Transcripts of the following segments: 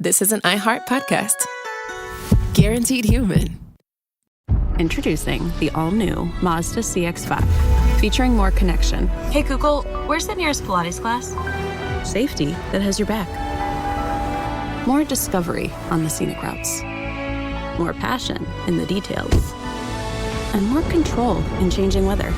this is an iHeart podcast. Guaranteed human. Introducing the all-new Mazda CX-5, featuring more connection. Hey Google, where's the nearest Pilates class? Safety that has your back. More discovery on the scenic routes. More passion in the details. And more control in changing weather.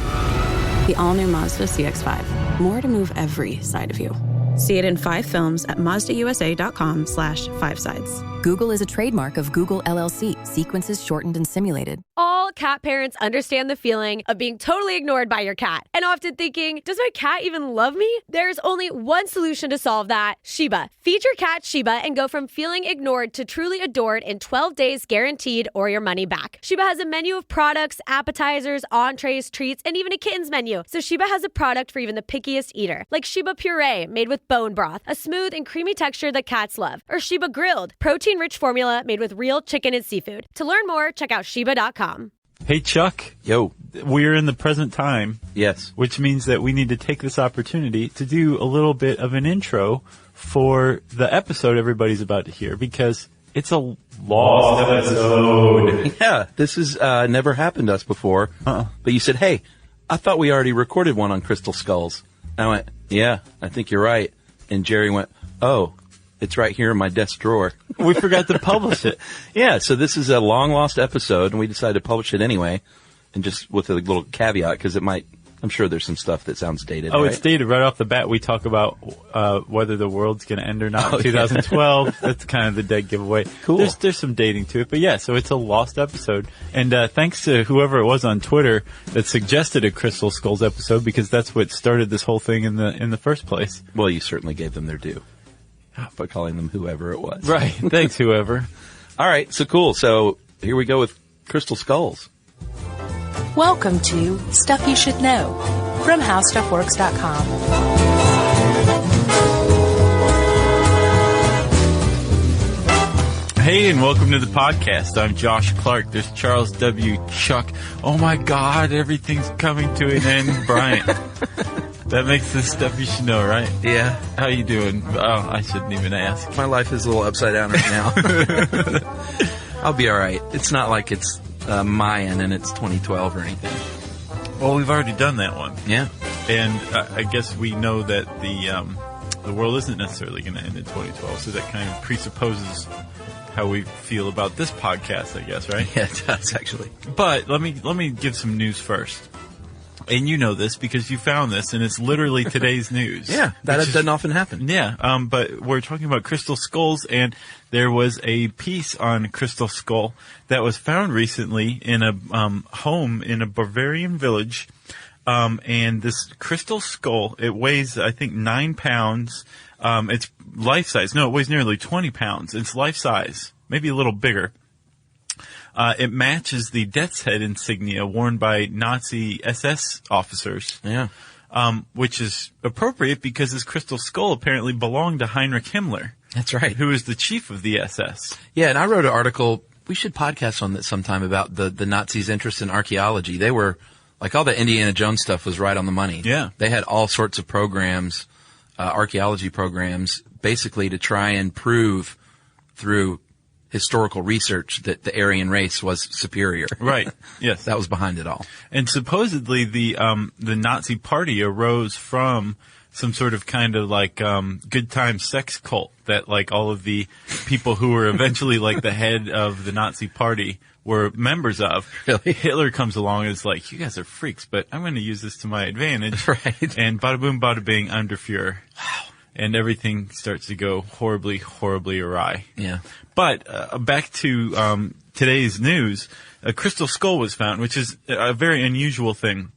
The all-new Mazda CX-5. More to move every side of you. See it in 5 films at MazdaUSA.com/5sides. Google is a trademark of Google LLC. Sequences shortened and simulated. All cat parents understand the feeling of being totally ignored by your cat and often thinking, does my cat even love me? There's only one solution to solve that: Sheba. Feed your cat Sheba and go from feeling ignored to truly adored in 12 days guaranteed or your money back. Sheba has a menu of products, appetizers, entrees, treats, and even a kitten's menu. So Sheba has a product for even the pickiest eater, like Sheba Puree made with bone broth, a smooth and creamy texture that cats love, or Sheba Grilled, protein-rich formula made with real chicken and seafood. To learn more, check out Sheba.com. Hey, Chuck. Yo. We're in the present time. Yes. Which means that we need to take this opportunity to do a little bit of an intro for the episode everybody's about to hear, because it's a lost episode. Yeah, this has never happened to us before. But you said, hey, I thought we already recorded one on crystal skulls. I went, yeah, I think you're right. And Jerry went, oh, it's right here in my desk drawer. We forgot to publish it. Yeah, so this is a long-lost episode, and we decided to publish it anyway, and just with a little caveat, because it might, I'm sure there's some stuff that sounds dated. Oh, right? It's dated right off the bat. We talk about whether the world's going to end or not in 2012. Yeah. That's kind of the dead giveaway. Cool. There's some dating to it, but yeah, so it's a lost episode. And thanks to whoever it was on Twitter that suggested a Crystal Skulls episode, because that's what started this whole thing in the first place. Well, you certainly gave them their due by calling them whoever it was. Right. Thanks, whoever. All right, so cool. So here we go with Crystal Skulls. Welcome to Stuff You Should Know from HowStuffWorks.com. Hey, and welcome to the podcast. I'm Josh Clark. There's Charles W. Chuck. Oh my God, everything's coming to an end, Bryant. That makes this Stuff You Should Know, right? Yeah. How you doing? Oh, I shouldn't even ask. My life is a little upside down right now. I'll be all right. It's not like it's Mayan and it's 2012 or anything. Well, we've already done that one. Yeah. And I guess we know that the world isn't necessarily going to end in 2012, so that kind of presupposes how we feel about this podcast, I guess, right? Yeah, it does, actually. But let me give some news first. And you know this because you found this, and it's literally today's news. Yeah, that doesn't often happen. Yeah, but we're talking about crystal skulls, and there was a piece on crystal skull that was found recently in a home in a Bavarian village. And this crystal skull, it weighs, I think, 9 pounds. It's life size. No, it weighs nearly 20 pounds. It's life size, maybe a little bigger. It matches the death's head insignia worn by Nazi SS officers. Yeah. Which is appropriate because this crystal skull apparently belonged to Heinrich Himmler. That's right. Who is the chief of the SS. Yeah, and I wrote an article, we should podcast on that sometime, about the Nazis' interest in archaeology. They were, like, all the Indiana Jones stuff was right on the money. Yeah. They had all sorts of programs, archaeology programs, basically to try and prove through historical research that the Aryan race was superior. Right. Yes. That was behind it all. And supposedly the Nazi party arose from some sort of kind of like good time sex cult that like all of the people who were eventually like the head of the Nazi party were members of. Really? Hitler comes along and is like, you guys are freaks, but I'm going to use this to my advantage. Right. And bada boom, bada bing, I'm Der Fuhrer. Wow. And everything starts to go horribly, horribly awry. Yeah. But back to today's news, a crystal skull was found, which is a very unusual thing.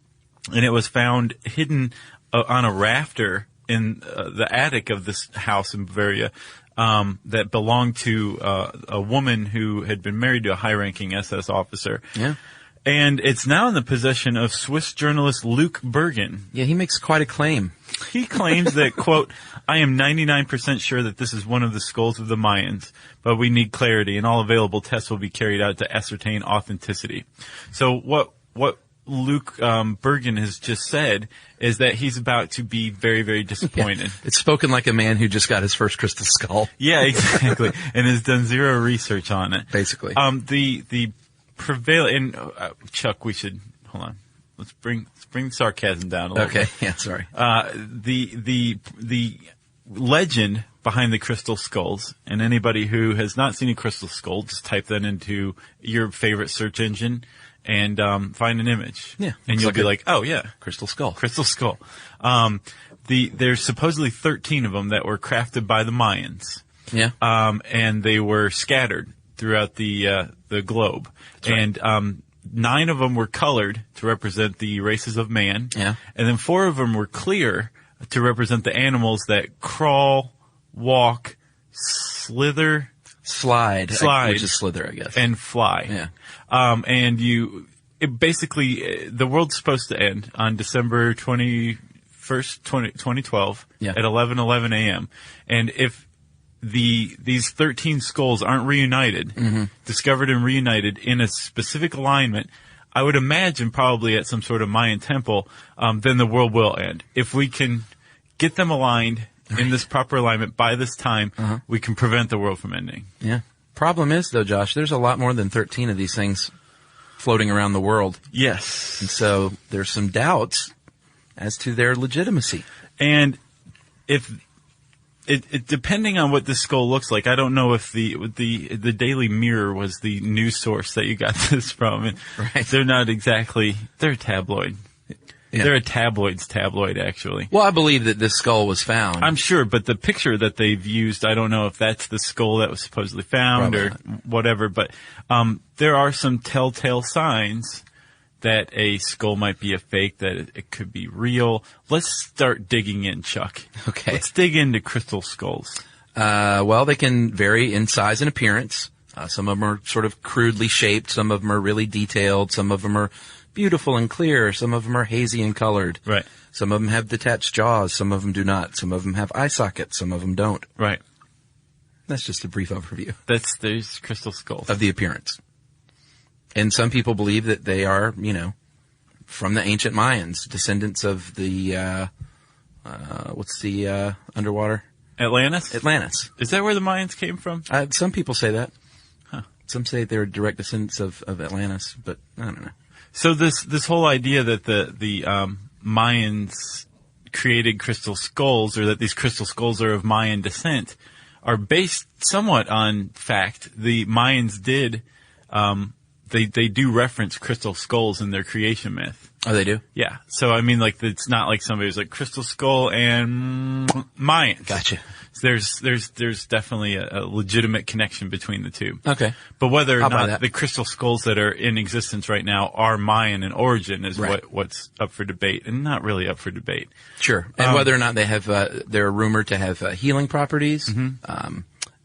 And it was found hidden on a rafter in the attic of this house in Bavaria that belonged to a woman who had been married to a high-ranking SS officer. Yeah. And it's now in the possession of Swiss journalist Luc Bergen. Yeah, he makes quite a claim. He claims that, quote, I am 99% sure that this is one of the skulls of the Mayans, but we need clarity, and all available tests will be carried out to ascertain authenticity. So what Luke Bergen has just said is that he's about to be very, very disappointed. Yeah. It's spoken like a man who just got his first crystal skull. Yeah, exactly. And has done zero research on it. Basically. The prevailing, Chuck, we should, hold on. Let's bring sarcasm down a little bit. Okay, yeah, sorry. The legend behind the crystal skulls, and anybody who has not seen a crystal skull, just type that into your favorite search engine and find an image. Yeah. And you'll be like, oh yeah, crystal skull. Crystal skull. There's supposedly 13 of them that were crafted by the Mayans. Yeah. And they were scattered throughout the globe. Right. And 9 of them were colored to represent the races of man. Yeah. And then 4 of them were clear to represent the animals that crawl, walk, slide, which is slither, I guess, and fly. Yeah. And basically, the world's supposed to end on December 21st, 2012 Yeah. at 11:11 a.m. And if these 13 skulls aren't reunited, discovered and reunited in a specific alignment, I would imagine probably at some sort of Mayan temple, then the world will end. If we can get them aligned in this proper alignment by this time, we can prevent the world from ending. Yeah. Problem is, though, Josh, there's a lot more than 13 of these things floating around the world. Yes. And so there's some doubts as to their legitimacy. And if it depending on what this skull looks like, I don't know if the Daily Mirror was the news source that you got this from. And Right. they're not exactly, they're a tabloid. Yeah. They're a tabloid, actually. Well, I believe that this skull was found. I'm sure, but the picture that they've used, I don't know if that's the skull that was supposedly found Probably or whatever, but there are some telltale signs that a skull might be a fake, that it could be real. Let's start digging in, Chuck. Okay. Let's dig into crystal skulls. Well, they can vary in size and appearance. Some of them are sort of crudely shaped. Some of them are really detailed. Some of them are beautiful and clear. Some of them are hazy and colored. Right. Some of them have detached jaws. Some of them do not. Some of them have eye sockets. Some of them don't. Right. That's just a brief overview There's crystal skulls. of the appearance. And some people believe that they are, from the ancient Mayans, descendants of the, what's the underwater? Atlantis? Atlantis. Is that where the Mayans came from? Some people say that. Huh. Some say they're direct descendants of Atlantis, but I don't know. So this whole idea that the Mayans created crystal skulls, or that these crystal skulls are of Mayan descent, are based somewhat on fact. The Mayans did, they do reference crystal skulls in their creation myth. Oh, they do? Yeah. So, I mean, like, it's not like somebody's like crystal skull and Mayans. Gotcha. There's definitely a legitimate connection between the two. Okay. But whether or I'll buy not that. the crystal skulls that are in existence right now are Mayan in origin is Right. what's up for debate, and not really up for debate. Sure. And whether or not they have, they're rumored to have healing properties.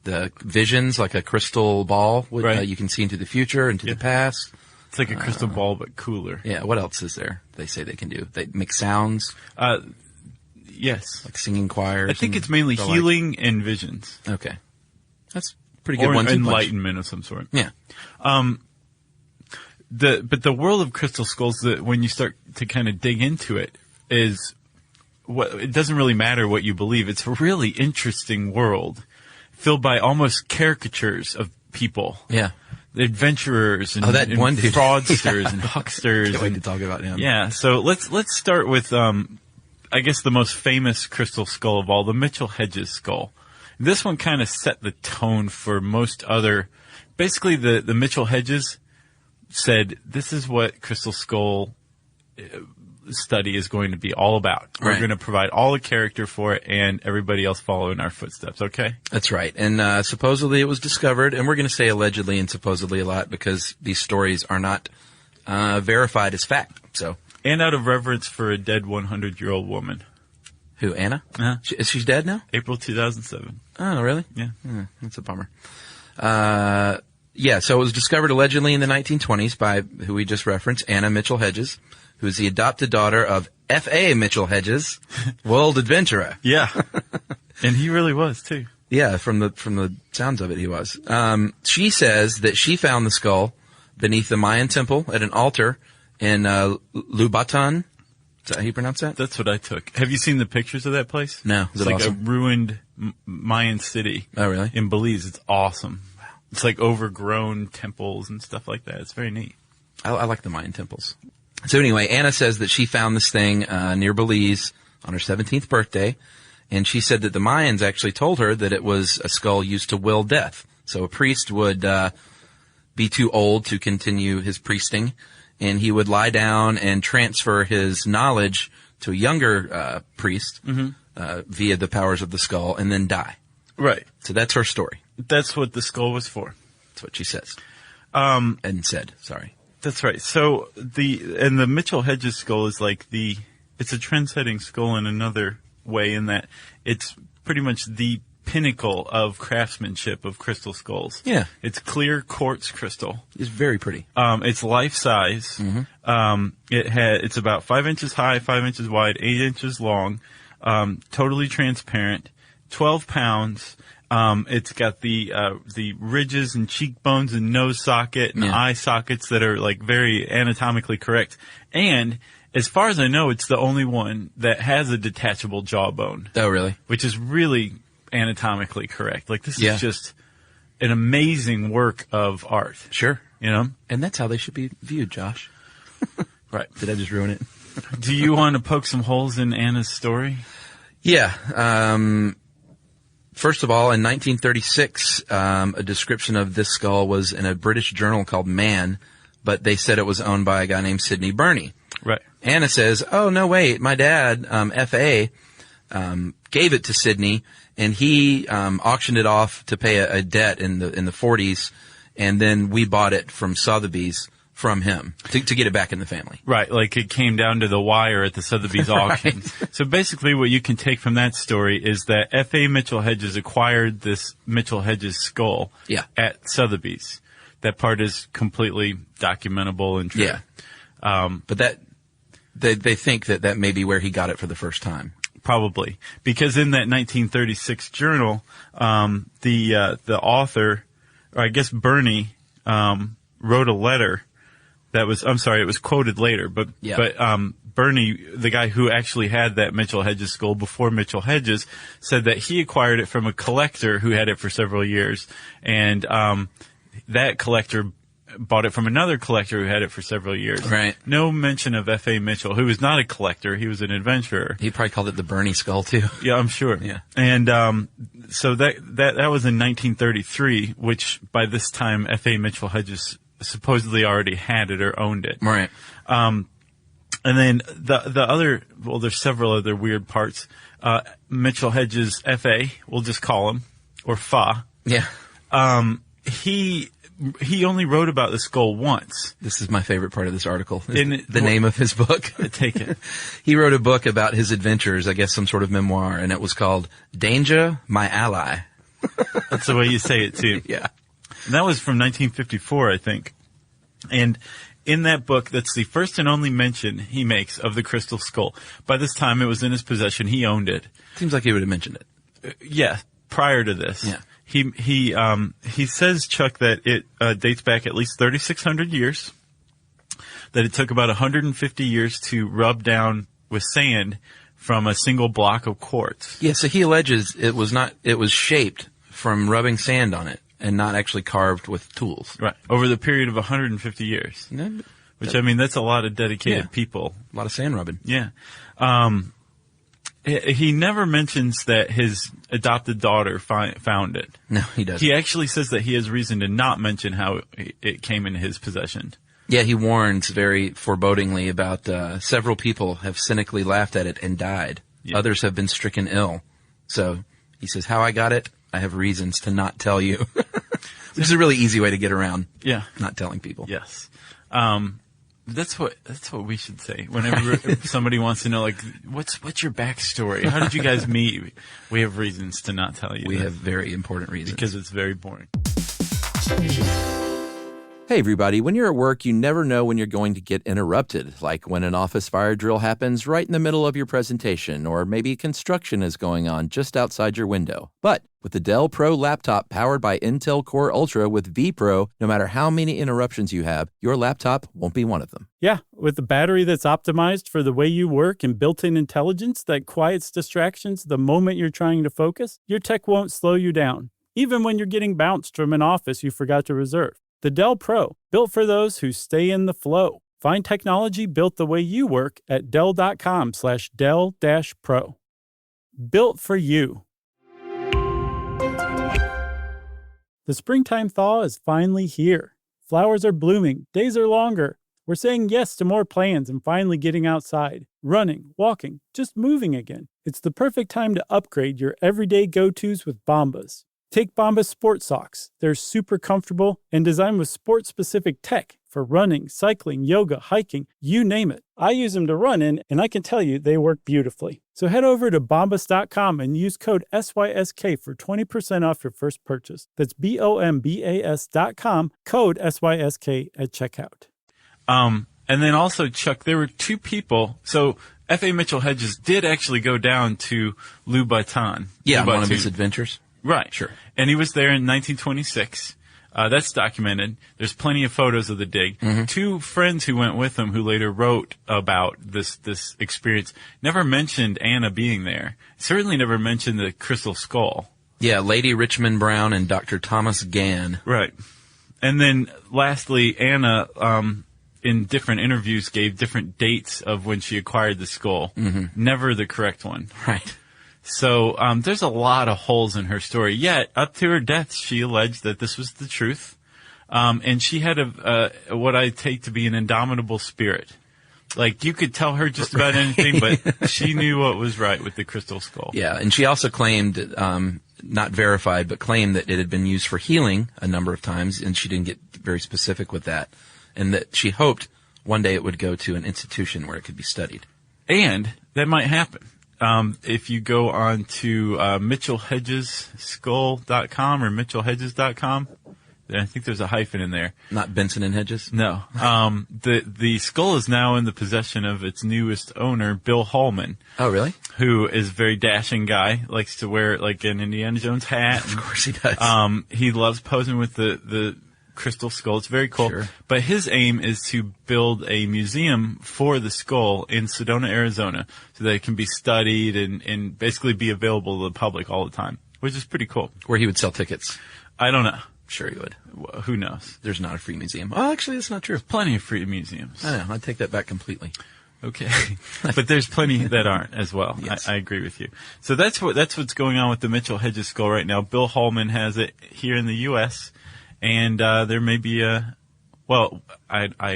The visions, like a crystal ball, Right. you can see into the future, into the past. It's like a crystal ball, but cooler. Yeah, what else is there they say they can do? They make sounds, Yes. like singing choirs. I think and it's mainly the like. healing and visions. Okay. That's a pretty good Or one. enlightenment of some sort. Yeah. But the world of crystal skulls, when you start to kind of dig into it, is it doesn't really matter what you believe. It's a really interesting world filled by almost caricatures of people. Yeah. Adventurers and, that and one dude. fraudsters Yeah. and hucksters. Can't wait and- to talk about him. Yeah, so let's start with I guess the most famous crystal skull of all, the Mitchell Hedges skull. This one kind of set the tone for most other. Basically, the Mitchell Hedges said this is what crystal skull study is going to be all about. We're Right. going to provide all the character for it, and everybody else follow in our footsteps. Okay. That's right. And supposedly it was discovered, and we're going to say allegedly and supposedly a lot because these stories are not verified as fact. So, And out of reverence for a dead 100-year-old woman. who, Anna? Uh-huh. She's dead now? April 2007. Oh, really? Yeah. That's a bummer. Yeah, so it was discovered allegedly in the 1920s by who we just referenced, Anna Mitchell Hedges, who is the adopted daughter of F.A. Mitchell Hedges, world adventurer. Yeah. And he really was, too. Yeah, from the sounds of it, he was. She says that she found the skull beneath the Mayan temple at an altar in Lubatan. Is that how you pronounce that? That's what I took. Have you seen the pictures of that place? No. Is It's it like awesome? a ruined Mayan city. Oh, really? In Belize. It's awesome. It's like overgrown temples and stuff like that. It's very neat. I like the Mayan temples. So anyway, Anna says that she found this thing near Belize on her 17th birthday, and she said that the Mayans actually told her that it was a skull used to will death. So a priest would be too old to continue his priesting, and he would lie down and transfer his knowledge to a younger priest via the powers of the skull, and then die. Right. So that's her story. That's what the skull was for. That's what she says. And said, sorry. That's right. So the Mitchell Hedges skull is like it's a trend-setting skull in another way in that it's pretty much the pinnacle of craftsmanship of crystal skulls. Yeah. It's clear quartz crystal. It's very pretty. It's life size. It's about 5 inches high, 5 inches wide, 8 inches long, totally transparent, 12 pounds. It's got the ridges and cheekbones and nose socket and eye sockets that are like very anatomically correct. And as far as I know, it's the only one that has a detachable jawbone. Oh, really? Which is really anatomically correct. Like this is just an amazing work of art. Sure. You know? And that's how they should be viewed, Josh. Right. Did I just ruin it? Do you want to poke some holes in Anna's story? Yeah. First of all, in 1936, a description of this skull was in a British journal called Man, but they said it was owned by a guy named Sidney Burney. Right. Anna says, oh, no, wait, my dad, F.A., gave it to Sidney, and he auctioned it off to pay a debt in the 40s, and then we bought it from Sotheby's from him to get it back in the family. Right, like it came down to the wire at the Sotheby's auction. So basically what you can take from that story is that F.A. Mitchell Hedges acquired this Mitchell Hedges skull at Sotheby's. That part is completely documentable and true. Yeah. But that they think that may be where he got it for the first time. Probably. Because in that 1936 journal, the author, or I guess Burney, wrote a letter that was, I'm sorry, it was quoted later, but Burney, the guy who actually had that Mitchell Hedges skull before Mitchell Hedges, said that he acquired it from a collector who had it for several years, and that collector bought it from another collector who had it for several years. Right. No mention of F.A. Mitchell, who was not a collector, he was an adventurer. He probably called it the Burney skull too. Yeah, I'm sure. Yeah. And so that was in 1933, which by this time F.A. Mitchell Hedges supposedly already had it or owned it. Right. And then the other, well, there's several other weird parts. Mitchell Hedges F.A., we'll just call him, or Fa. Yeah. He only wrote about the skull once. This is my favorite part of this article. The name of his book. Take it. He wrote a book about his adventures, I guess some sort of memoir, and it was called Danger, My Ally. That's the way you say it, too. Yeah. And that was from 1954, I think. And in that book, that's the first and only mention he makes of the crystal skull. By this time, it was in his possession. He owned it. Seems like he would have mentioned it. Yeah, prior to this. Yeah. He says, Chuck, that it dates back at least 3,600 years, that it took about 150 years to rub down with sand from a single block of quartz. Yeah, so he alleges it was shaped from rubbing sand on it and not actually carved with tools. Right. Over the period of 150 years. Which, I mean, that's a lot of dedicated people. A lot of sand rubbing. Yeah. He never mentions that his adopted daughter found it. No, he doesn't. He actually says that he has reason to not mention how it came into his possession. Yeah, he warns very forebodingly about several people have cynically laughed at it and died. Yeah. Others have been stricken ill. So he says, how I got it, I have reasons to not tell you. Which is a really easy way to get around not telling people. Yes. That's what we should say whenever somebody wants to know, like, what's your backstory? How did you guys meet? We have reasons to not tell you. We have very important reasons. Because it's very boring. Hey, everybody. When you're at work, you never know when you're going to get interrupted, like when an office fire drill happens right in the middle of your presentation, or maybe construction is going on just outside your window. But With the Dell Pro laptop powered by Intel Core Ultra with vPro, no matter how many interruptions you have, your laptop won't be one of them. Yeah, with a battery that's optimized for the way you work and built-in intelligence that quiets distractions the moment you're trying to focus, your tech won't slow you down, even when you're getting bounced from an office you forgot to reserve. The Dell Pro, built for those who stay in the flow. Find technology built the way you work at Dell.com/Dell-Pro. Built for you. The springtime thaw is finally here. Flowers are blooming, days are longer. We're saying yes to more plans and finally getting outside, running, walking, just moving again. It's the perfect time to upgrade your everyday go-tos with Bombas. Take Bombas Sport Socks. They're super comfortable and designed with sport-specific tech for running, cycling, yoga, hiking, you name it. I use them to run in, and I can tell you they work beautifully. So head over to Bombas.com and use code SYSK for 20% off your first purchase. That's BOMBAS.com, code SYSK at checkout. And then also, Chuck, there were two people. So F.A. Mitchell Hedges did actually go down to Louboutin. Yeah, one of his adventures. Right. Sure. And he was there in 1926. That's documented. There's plenty of photos of the dig. Mm-hmm. Two friends who went with him who later wrote about this experience never mentioned Anna being there. Certainly never mentioned the crystal skull. Yeah, Lady Richmond Brown and Dr. Thomas Gann. Right. And then lastly, Anna, in different interviews gave different dates of when she acquired the skull. Mm-hmm. Never the correct one. Right. So there's a lot of holes in her story. Yet, up to her death, she alleged that this was the truth. And she had what I take to be an indomitable spirit. Like, you could tell her just about anything, but she knew what was right with the crystal skull. Yeah, and she also claimed, not verified, but claimed that it had been used for healing a number of times, and she didn't get very specific with that. And that she hoped one day it would go to an institution where it could be studied. And that might happen. If you go on to MitchellHedgesSkull.com or MitchellHedges.com, I think there's a hyphen in there. Not Benson and Hedges? No. The skull is now in the possession of its newest owner, Bill Holman. Oh, really? Who is a very dashing guy, likes to wear like an Indiana Jones hat. Of course he does. He loves posing with the crystal skull. It's very cool. Sure. But his aim is to build a museum for the skull in Sedona, Arizona, so that it can be studied and basically be available to the public all the time, which is pretty cool. Where he would sell tickets. I don't know. Sure he would. Who knows? There's not a free museum. Oh, actually, that's not true. Plenty of free museums. I know. I'd take that back completely. Okay. But there's plenty that aren't as well. Yes. I agree with you. So that's what's going on with the Mitchell Hedges skull right now. Bill Holman has it here in the U.S., and there may be I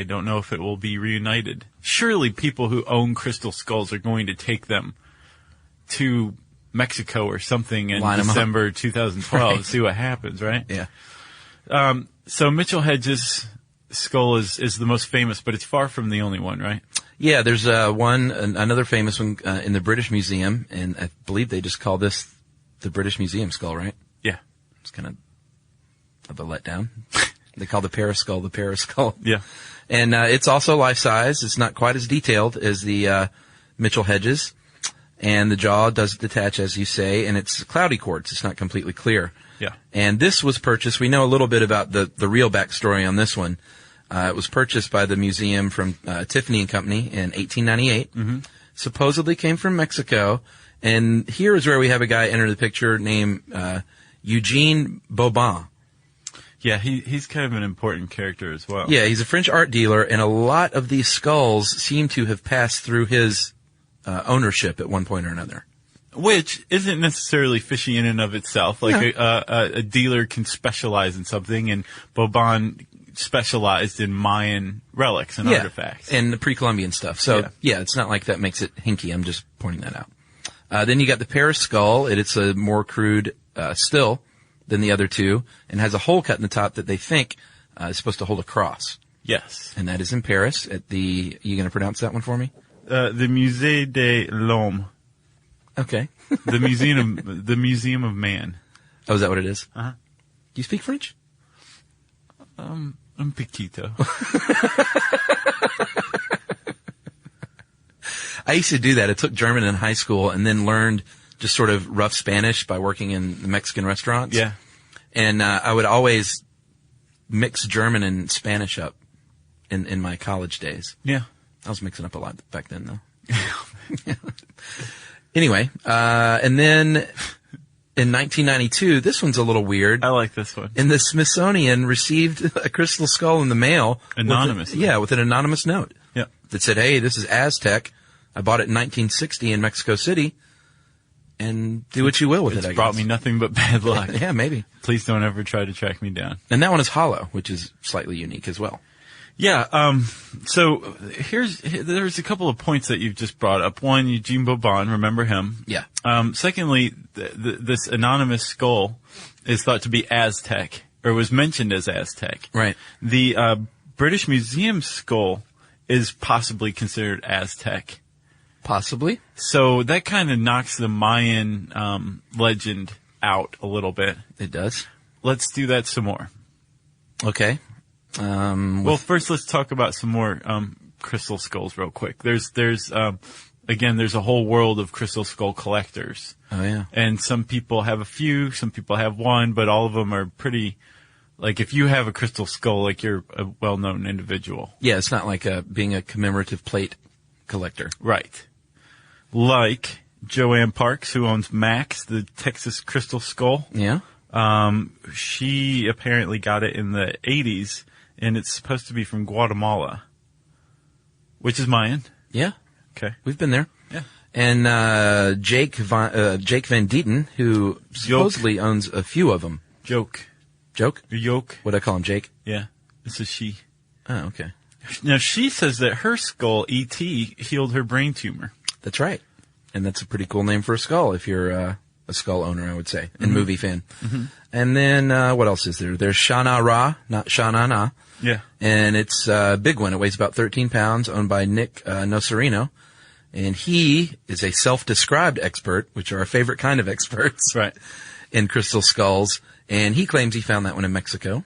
don't know if it will be reunited. Surely people who own crystal skulls are going to take them to Mexico or something in December 2012 to see what happens, right? Yeah. So Mitchell Hedges' skull is the most famous, but it's far from the only one, right? Yeah, there's another famous one in the British Museum, and I believe they just call this the British Museum skull, right? Yeah. It's kind of a letdown. They call the Paris skull the Paris skull. Yeah. And it's also life-size. It's not quite as detailed as the Mitchell Hedges. And the jaw does detach, as you say, and it's cloudy quartz. It's not completely clear. Yeah. And this was purchased. We know a little bit about the real backstory on this one. It was purchased by the museum from Tiffany & Company in 1898. Mm-hmm. Supposedly came from Mexico. And here is where we have a guy enter the picture named Eugene Bobin. Yeah, he's kind of an important character as well. Yeah, he's a French art dealer, and a lot of these skulls seem to have passed through his ownership at one point or another. Which isn't necessarily fishy in and of itself. Like a dealer can specialize in something, and Bobin specialized in Mayan relics and artifacts. And the pre-Columbian stuff. So, yeah, it's not like that makes it hinky. I'm just pointing that out. Then you got the Paris skull. It's a more crude still than the other two, and has a hole cut in the top that they think is supposed to hold a cross. Yes. And that is in Paris at you going to pronounce that one for me? The Musée de l'Homme. Okay. The Museum of Man. Oh, is that what it is? Uh-huh. Do you speak French? Un poquito. I used to do that. I took German in high school and then learned just sort of rough Spanish by working in the Mexican restaurants. Yeah. And I would always mix German and Spanish up in my college days. Yeah. I was mixing up a lot back then, though. Anyway, and then in 1992, this one's a little weird. I like this one. And the Smithsonian received a crystal skull in the mail. Anonymously. With an anonymous note. Yeah. That said, hey, this is Aztec. I bought it in 1960 in Mexico City. And do what you will with it, I guess. It's brought me nothing but bad luck. Yeah, maybe. Please don't ever try to track me down. And that one is hollow, which is slightly unique as well. Yeah, so there's a couple of points that you've just brought up. One, Eugene Bourbon, remember him? Yeah. Secondly, this anonymous skull is thought to be Aztec, or was mentioned as Aztec. Right. The British Museum skull is possibly considered Aztec. Possibly. So that kind of knocks the Mayan legend out a little bit. It does. Let's do that some more. Okay. Well, first let's talk about some more crystal skulls real quick. There's again, there's a whole world of crystal skull collectors. Oh, yeah. And some people have a few, some people have one, but all of them are pretty, like if you have a crystal skull, like you're a well-known individual. Yeah, it's not like being a commemorative plate collector. Right. Like Joanne Parks, who owns Max, the Texas crystal skull. Yeah. She apparently got it in the 80s, and it's supposed to be from Guatemala, which is Mayan. Yeah. Okay. We've been there. Yeah. And Jake Van Dieten, who supposedly owns a few of them. Joke. What do I call him, Jake? Yeah. This is she. Oh, okay. Now, she says that her skull, E.T., healed her brain tumor. That's right. And that's a pretty cool name for a skull if you're a skull owner, I would say, and movie fan. Mm-hmm. And then what else is there? There's Shana Ra, not Shana Na. Yeah. And it's a big one. It weighs about 13 pounds, owned by Nick Nocerino. And he is a self-described expert, which are our favorite kind of experts. Right. In crystal skulls. And he claims he found that one in Mexico.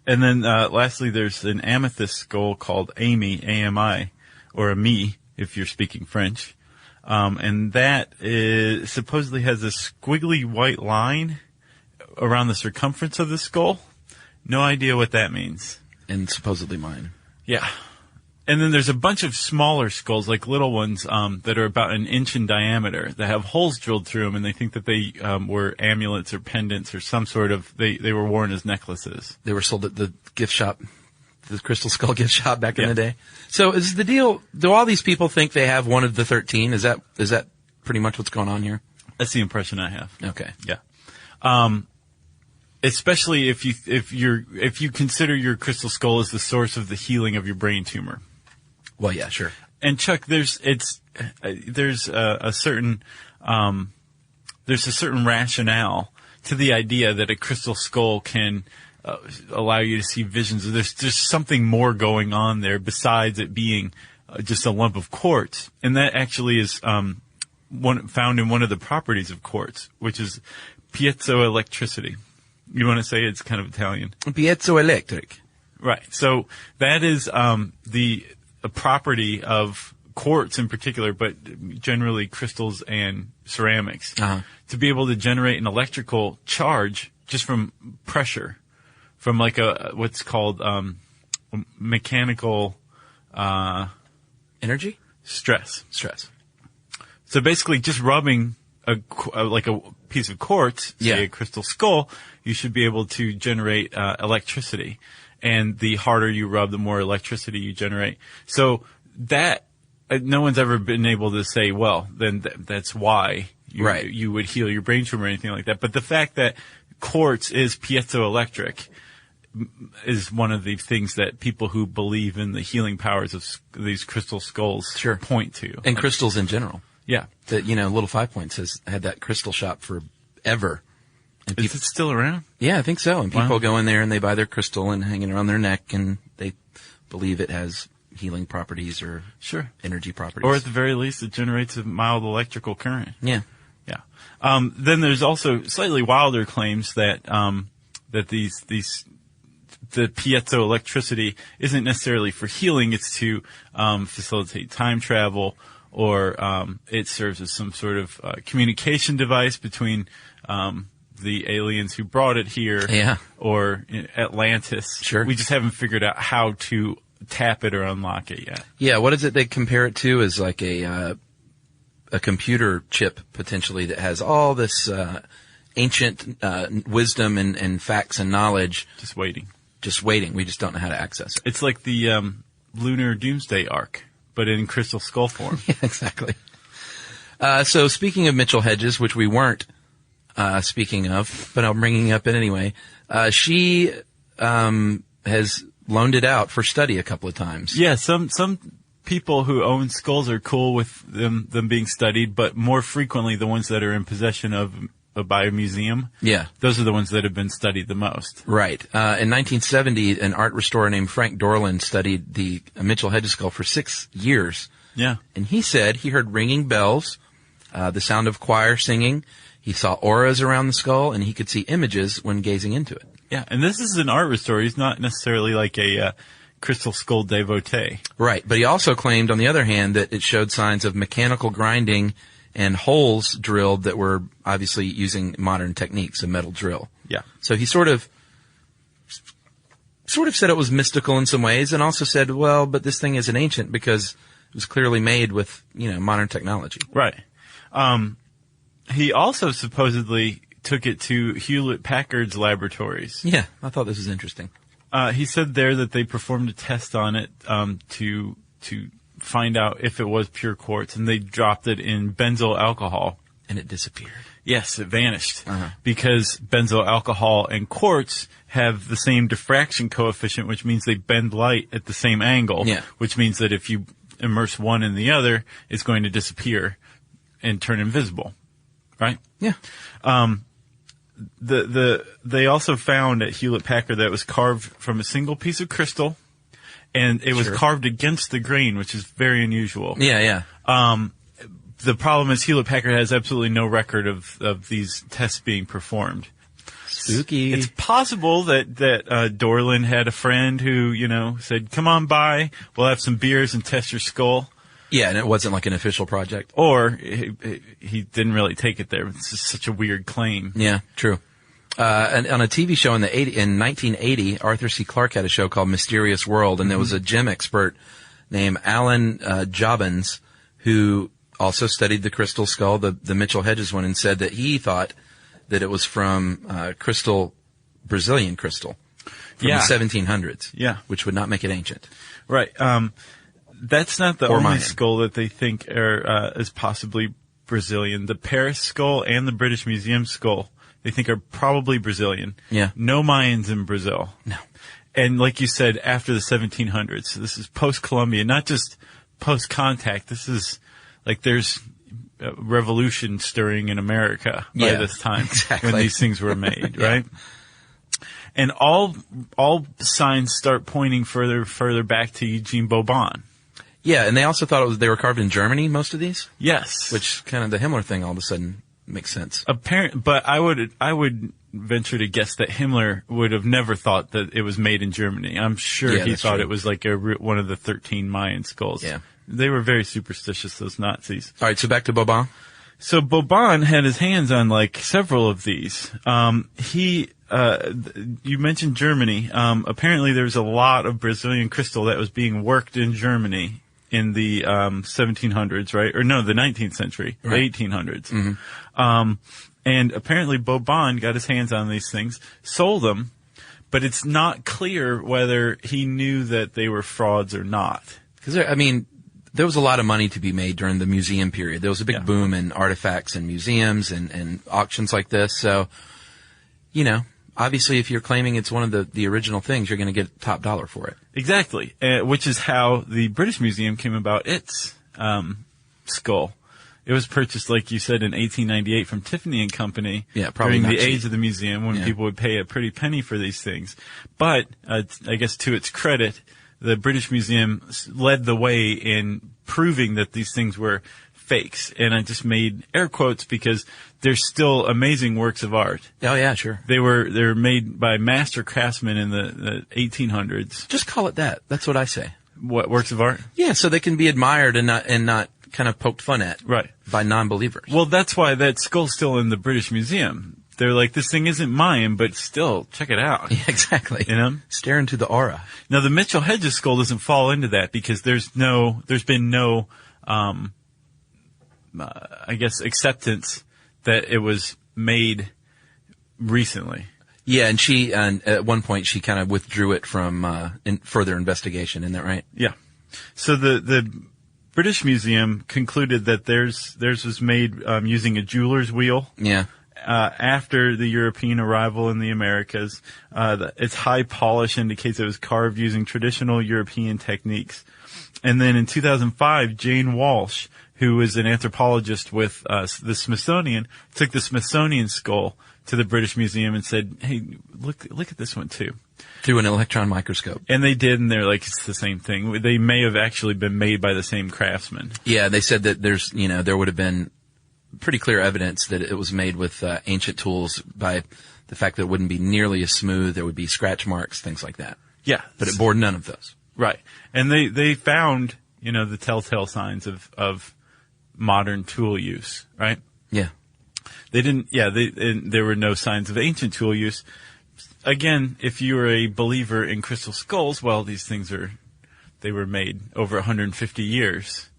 And then lastly, there's an amethyst skull called Amy, A-M-I, or Ami, if you're speaking French. And that supposedly has a squiggly white line around the circumference of the skull. No idea what that means. And supposedly mine. Yeah. And then there's a bunch of smaller skulls, like little ones, that are about an inch in diameter, that have holes drilled through them, and they think that they were amulets or pendants or some sort of, they were worn as necklaces. They were sold at the gift shop, the Crystal Skull gift shop back in the day. So is the deal, do all these people think they have one of the 13? Is that pretty much what's going on here? That's the impression I have. Okay. Yeah. Especially if you consider your crystal skull as the source of the healing of your brain tumor. Well, yeah, sure. And Chuck, there's a certain rationale to the idea that a crystal skull can allow you to see visions. There's something more going on there besides it being just a lump of quartz, and that actually is found in one of the properties of quartz, which is piezoelectricity. You want to say it's kind of Italian? Piezoelectric. Right. So that is a property of quartz in particular, but generally crystals and ceramics, to be able to generate an electrical charge just from pressure, from like what's called mechanical energy, stress. So So basically, just rubbing like a piece of quartz, say a crystal skull, you should be able to generate electricity. And the harder you rub, the more electricity you generate. So that no one's ever been able to say, well, then that's why you would heal your brain tumor or anything like that. But the fact that quartz is piezoelectric is one of the things that people who believe in the healing powers of these crystal skulls point to. And crystals in general. Yeah. That, Little 5 Points has had that crystal shop forever. And is it still around? Yeah, I think so. And people go in there and they buy their crystal and hang it around their neck, and they believe it has healing properties or energy properties. Or at the very least, it generates a mild electrical current. Yeah. Yeah. Then there's also slightly wilder claims that the piezoelectricity isn't necessarily for healing. It's to facilitate time travel or it serves as some sort of communication device between the aliens who brought it here, or Atlantis. Sure. We just haven't figured out how to tap it or unlock it yet. Yeah, what is it they compare it to? Is like a computer chip, potentially, that has all this ancient wisdom and facts and knowledge. Just waiting. We just don't know how to access it. It's like the Lunar Doomsday Ark, but in crystal skull form. Yeah, exactly. So speaking of Mitchell Hedges, which we weren't speaking of, but I'm bringing up it anyway, she has loaned it out for study a couple of times. Yeah, some people who own skulls are cool with them being studied, but more frequently the ones that are in possession of by a museum. Yeah. Those are the ones that have been studied the most. Right. In 1970, an art restorer named Frank Dorland studied the Mitchell Hedges skull for 6 years. Yeah. And he said he heard ringing bells, the sound of choir singing. He saw auras around the skull, and he could see images when gazing into it. Yeah, and this is an art restorer. He's not necessarily like a crystal skull devotee. Right. But he also claimed, on the other hand, that it showed signs of mechanical grinding and holes drilled that were obviously using modern techniques, a metal drill. Yeah. So he sort of said it was mystical in some ways, and also said, well, but this thing isn't ancient because it was clearly made with, modern technology. Right. He also supposedly took it to Hewlett-Packard's laboratories. Yeah, I thought this was interesting. He said there that they performed a test on it to find out if it was pure quartz, and they dropped it in benzyl alcohol. And it disappeared. Yes, it vanished. Because benzyl alcohol and quartz have the same diffraction coefficient, which means they bend light at the same angle, which means that if you immerse one in the other, it's going to disappear and turn invisible. Right? Yeah. They also found at Hewlett-Packard that it was carved from a single piece of crystal, and it was carved against the grain, which is very unusual. Yeah. The problem is Hewlett-Packard has absolutely no record of these tests being performed. Spooky. It's possible that Dorland had a friend who, said, "Come on by, we'll have some beers and test your skull." Yeah, and it wasn't like an official project. Or he didn't really take it there. It's just such a weird claim. Yeah, true. And on a TV show in 1980, Arthur C. Clarke had a show called Mysterious World, and there was a gem expert named Alan Jobbins who also studied the crystal skull, the Mitchell Hedges one, and said that he thought that it was from Brazilian crystal from the 1700s. Yeah. Which would not make it ancient. Right. That's not the only skull that they think is possibly Brazilian. The Paris skull and the British Museum skull, they think are probably Brazilian. Yeah. No Mayans in Brazil. No. And like you said, after the 1700s. So this is post-Columbia, not just post-contact. This is like there's a revolution stirring in America by this time when these things were made, right? And all signs start pointing further back to Eugene Boban. Yeah, and they also thought they were carved in Germany, most of these? Yes. Which kind of the Himmler thing all of a sudden makes sense. But I would venture to guess that Himmler would have never thought that it was made in Germany. I'm sure he thought it was like one of the 13 Mayan skulls. Yeah. They were very superstitious, those Nazis. All right, so back to Boban. So Boban had his hands on like several of these. You mentioned Germany. Apparently there's a lot of Brazilian crystal that was being worked in Germany in the 1700s, right? Or no, the 19th century, the 1800s. Mm-hmm. And apparently Boban got his hands on these things, sold them, but it's not clear whether he knew that they were frauds or not. Because, there was a lot of money to be made during the museum period. There was a big boom in artifacts and museums and auctions like this. So, obviously if you're claiming it's one of the original things, you're going to get top dollar for it. Exactly. Which is how the British Museum came about its skull. It was purchased, like you said, in 1898 from Tiffany and Company. Yeah, probably during the cheap. age of the museum when people would pay a pretty penny for these things. But I guess to its credit, the British Museum led the way in proving that these things were fakes. And I just made air quotes because they're still amazing works of art. Oh yeah, sure. They were made by master craftsmen in the 1800s. Just call it that. That's what I say. What, works of art? Yeah, so they can be admired and not kind of poked fun at Right. by non-believers. Well, that's why that skull's still in the British Museum. They're like, this thing isn't mine, but still, check it out. Yeah, exactly. You know? Stare into the aura. Now, the Mitchell Hedges skull doesn't fall into that because there's been no, I guess, acceptance that it was made recently. Yeah, and at one point she kind of withdrew it from further investigation. Isn't that right? Yeah. So the British Museum concluded that theirs was made using a jeweler's wheel. Yeah. After the European arrival in the Americas. Its high polish indicates it was carved using traditional European techniques. And then in 2005, Jane Walsh, who was an anthropologist with the Smithsonian, took the Smithsonian skull to the British Museum and said, hey, look at this one too. Through an electron microscope. And they did, and they're like, it's the same thing. They may have actually been made by the same craftsman. Yeah, they said that there would have been pretty clear evidence that it was made with ancient tools by the fact that it wouldn't be nearly as smooth. There would be scratch marks, things like that. Yeah. But it bore none of those. Right. And they found, the telltale signs of modern tool use, right? Yeah. There were no signs of ancient tool use. Again, if you were a believer in crystal skulls, well, these things they were made over 150 years.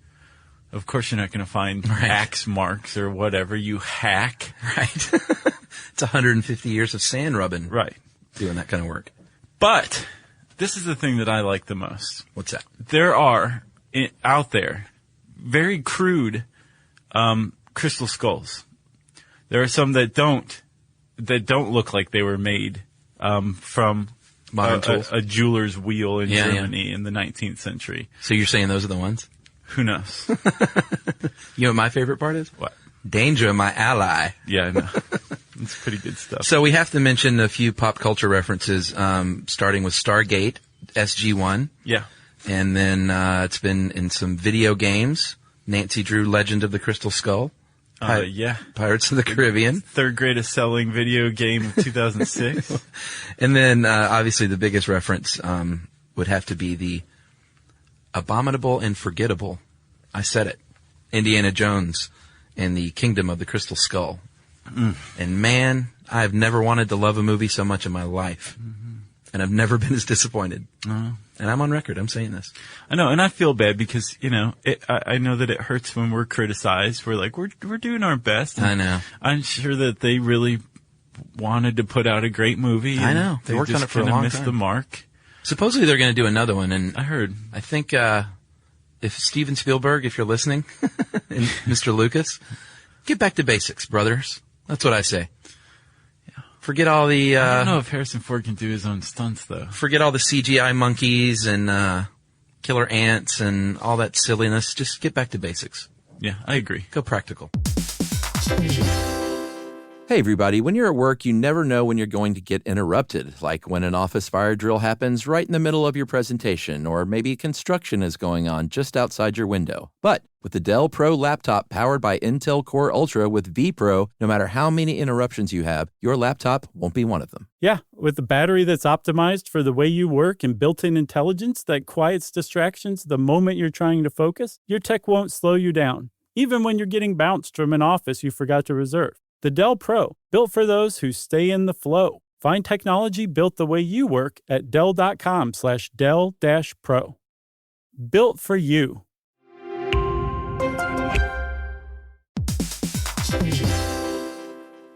Of course you're not going to find axe marks or whatever, you hack. Right. It's 150 years of sand rubbing. Right. Doing that kind of work. But this is the thing that I like the most. What's that? There are out there very crude crystal skulls. There are some that don't look like they were made from modern tools. A jeweler's wheel in Germany in the 19th century. So you're saying those are the ones? Who knows? You know what my favorite part is? What? Danger, my ally. Yeah, I know. It's pretty good stuff. So we have to mention a few pop culture references, starting with Stargate, SG-1. Yeah. And then it's been in some video games, Nancy Drew, Legend of the Crystal Skull. Yeah. Pirates of the Caribbean. Third greatest selling video game of 2006. And then, obviously, the biggest reference would have to be the Abominable and Forgettable. I said it. Indiana Jones and the Kingdom of the Crystal Skull. Mm. And man, I have never wanted to love a movie so much in my life. Mm-hmm. And I've never been as disappointed. And I'm on record. I'm saying this. I know, and I feel bad because, I know that it hurts when we're criticized. We're like, we're doing our best. I know. I'm sure that they really wanted to put out a great movie. I know. They worked on it for a long time. Missed the mark. Supposedly they're going to do another one, and I think if Steven Spielberg, if you're listening, and Mr. Lucas, get back to basics, brothers. That's what I say. Forget all the... I don't know if Harrison Ford can do his own stunts, though. Forget all the CGI monkeys and killer ants and all that silliness. Just get back to basics. Yeah, I agree. Go practical. Hey, everybody. When you're at work, you never know when you're going to get interrupted, like when an office fire drill happens right in the middle of your presentation, or maybe construction is going on just outside your window. But with the Dell Pro laptop powered by Intel Core Ultra with vPro, no matter how many interruptions you have, your laptop won't be one of them. Yeah, with a battery that's optimized for the way you work and built-in intelligence that quiets distractions the moment you're trying to focus, your tech won't slow you down, even when you're getting bounced from an office you forgot to reserve. The Dell Pro, built for those who stay in the flow. Find technology built the way you work at Dell.com/Dell-Pro. Built for you.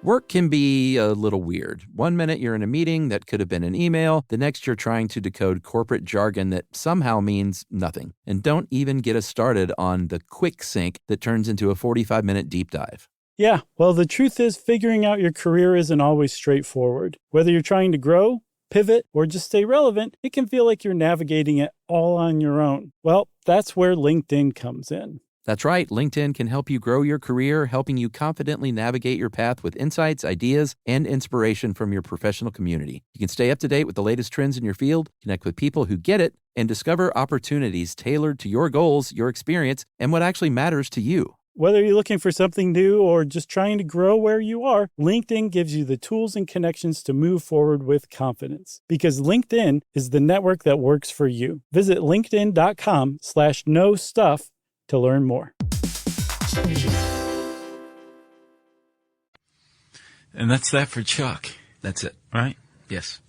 Work can be a little weird. One minute you're in a meeting that could have been an email. The next you're trying to decode corporate jargon that somehow means nothing. And don't even get us started on the quick sync that turns into a 45-minute deep dive. Yeah, well, the truth is figuring out your career isn't always straightforward. Whether you're trying to grow, pivot, or just stay relevant, it can feel like you're navigating it all on your own. Well, that's where LinkedIn comes in. That's right. LinkedIn can help you grow your career, helping you confidently navigate your path with insights, ideas, and inspiration from your professional community. You can stay up to date with the latest trends in your field, connect with people who get it, and discover opportunities tailored to your goals, your experience, and what actually matters to you. Whether you're looking for something new or just trying to grow where you are, LinkedIn gives you the tools and connections to move forward with confidence. Because LinkedIn is the network that works for you. Visit linkedin.com/knowstuff to learn more. And that's that for Chuck. That's it. Right? Yes.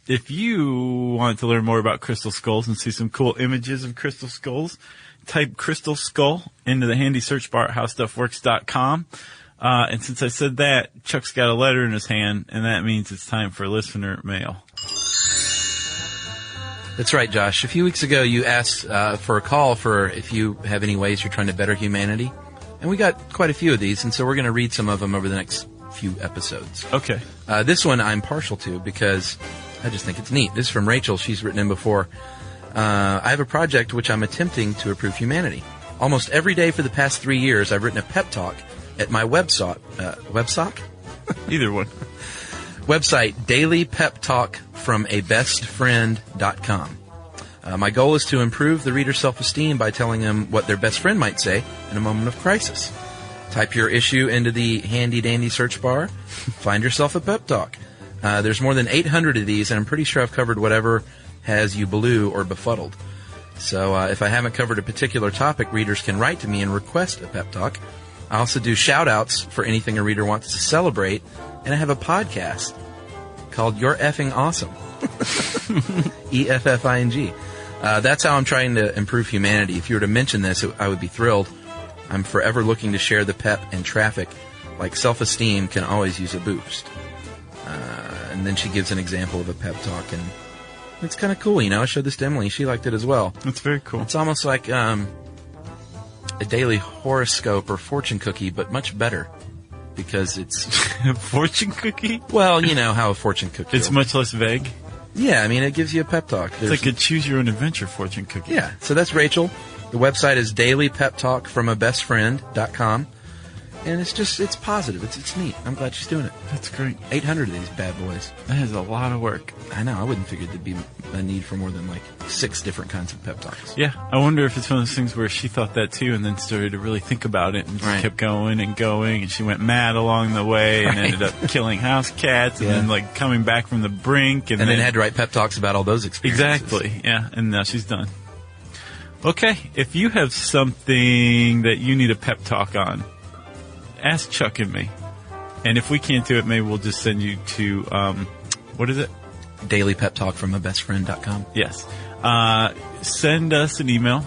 If you want to learn more about crystal skulls and see some cool images of crystal skulls, type crystal skull into the handy search bar at howstuffworks.com. And since I said that, Chuck's got a letter in his hand, and that means it's time for listener mail. That's right, Josh. A few weeks ago, you asked for a call for if you have any ways you're trying to better humanity. And we got quite a few of these, and so we're going to read some of them over the next few episodes. Okay. This one I'm partial to because I just think it's neat. This is from Rachel. She's written in before. I have a project which I'm attempting to improve humanity. Almost every day for the past 3 years, I've written a pep talk at my website, Either one. website, dailypeptalkfromabestfriend.com. My goal is to improve the reader's self-esteem by telling them what their best friend might say in a moment of crisis. Type your issue into the handy-dandy search bar. Find yourself a pep talk. There's more than 800 of these, and I'm pretty sure I've covered whatever has you blue or befuddled. So if I haven't covered a particular topic, readers can write to me and request a pep talk. I also do shout-outs for anything a reader wants to celebrate, and I have a podcast called You're Effing Awesome. EFFING. That's how I'm trying to improve humanity. If you were to mention this, I would be thrilled. I'm forever looking to share the pep and traffic. Like self-esteem can always use a boost. And then she gives an example of a pep talk, and it's kind of cool, you know. I showed this to Emily. She liked it as well. That's very cool. It's almost like a daily horoscope or fortune cookie, but much better because it's... A fortune cookie? Well, you know how a fortune cookie It's much less vague? Yeah, I mean, it gives you a pep talk. It's like a choose-your-own-adventure fortune cookie. Yeah, so that's Rachel. The website is dailypeptalkfromabestfriend.com. And it's positive. It's neat. I'm glad she's doing it. That's great. 800 of these bad boys. That is a lot of work. I know. I wouldn't figure there'd be a need for more than like 6 different kinds of pep talks. Yeah. I wonder if it's one of those things where she thought that too and then started to really think about it and just kept going and going. And she went mad along the way and ended up killing house cats and then like coming back from the brink. And then had to write pep talks about all those experiences. Exactly. Yeah. And now she's done. Okay. If you have something that you need a pep talk on, ask Chuck and me. And if we can't do it, maybe we'll just send you to, what is it? dailypeptalkfromabestfriend.com. Yes. Send us an email.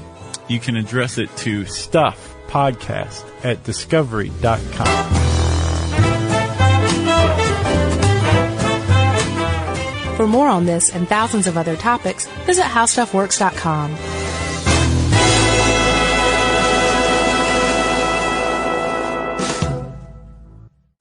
You can address it to stuffpodcast@discovery.com. For more on this and thousands of other topics, visit howstuffworks.com.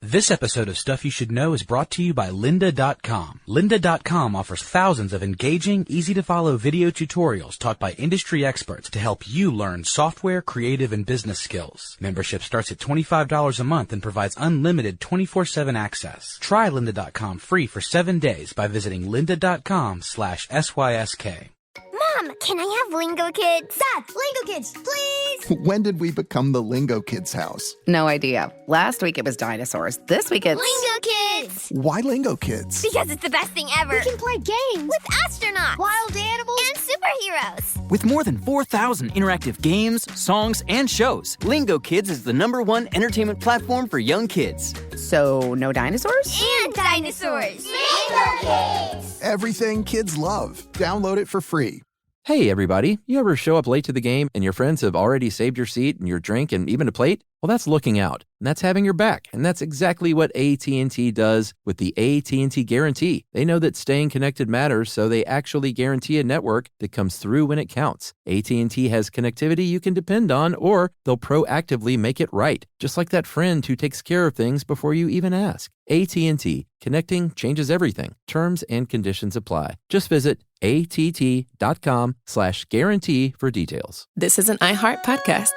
This episode of Stuff You Should Know is brought to you by lynda.com. Lynda.com offers thousands of engaging, easy-to-follow video tutorials taught by industry experts to help you learn software, creative, and business skills. Membership starts at $25 a month and provides unlimited 24/7 access. Try lynda.com free for 7 days by visiting lynda.com/SYSK. Mom, can I have Lingo Kids? Dad, Lingo Kids, please! When did we become the Lingo Kids house? No idea. Last week it was dinosaurs. This week it's... Lingo Kids! Why Lingo Kids? Because it's the best thing ever. We can play games with astronauts, wild animals, and superheroes. With more than 4,000 interactive games, songs, and shows, Lingo Kids is the #1 entertainment platform for young kids. So, no dinosaurs? And dinosaurs! Lingo Kids! Everything kids love. Download it for free. Hey, everybody. You ever show up late to the game and your friends have already saved your seat and your drink and even a plate? Well, that's looking out, and that's having your back, and that's exactly what AT&T does with the AT&T Guarantee. They know that staying connected matters, so they actually guarantee a network that comes through when it counts. AT&T has connectivity you can depend on, or they'll proactively make it right, just like that friend who takes care of things before you even ask. AT&T. Connecting changes everything. Terms and conditions apply. Just visit att.com/guarantee for details. This is an iHeart podcast.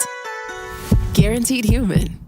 Guaranteed Human.